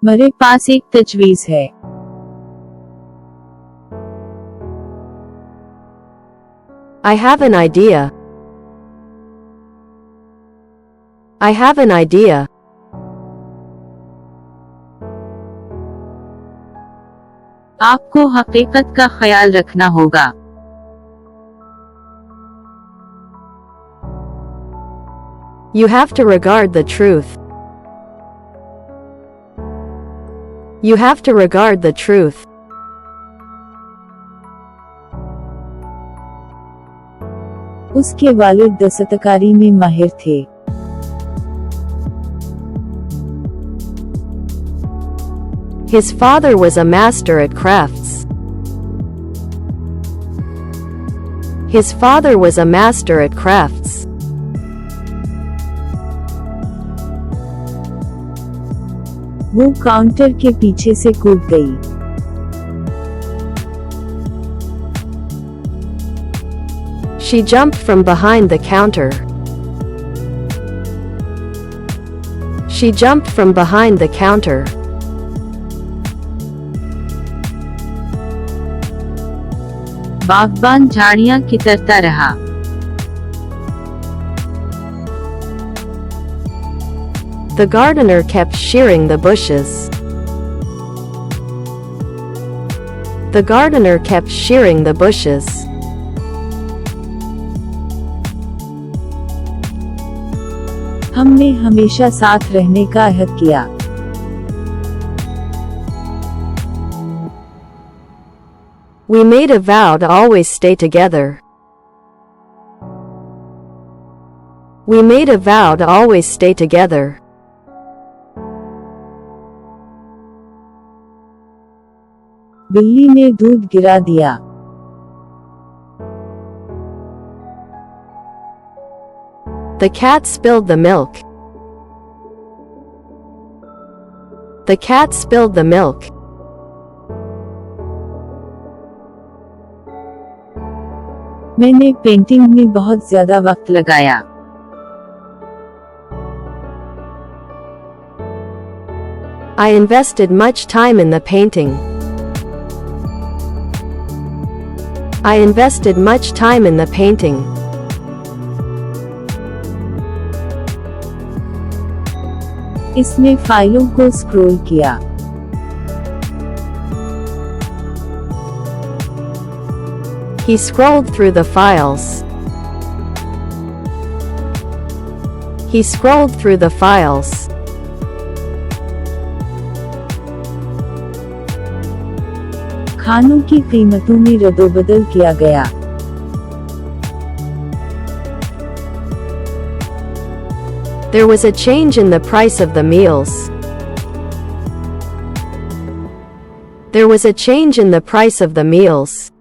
मेरे पास एक तजवीज है। I have an idea. I have an idea. आपको हकीकत का ख्याल रखना होगा। You have to regard the truth. You have to regard the truth. उसके वालिद दस्तकारी में माहिर थे। His father was a master at crafts. His father was a master at crafts. वो काउंटर के पीछे से कूद गई। She jumped from behind the counter. She jumped from behind the counter. बागबान झाड़ियां कतरता रहा। The gardener kept shearing the bushes. The gardener kept shearing the bushes. हमने हमेशा साथ रहने का अहद किया। We made a vow to always stay together. We made a vow to always stay together. बिल्ली ने दूध गिरा दिया। The cat spilled the milk. The cat spilled the milk. मैंने पेंटिंग में बहुत ज्यादा वक्त लगाया। I invested much time in the painting. I invested much time in the painting. इसने फाइलों को स्क्रोल किया। He scrolled through the files. He scrolled through the files. खानों की कीमतों में ردوبدل किया गया। There was a change in the price of the meals. There was a change in the price of the meals.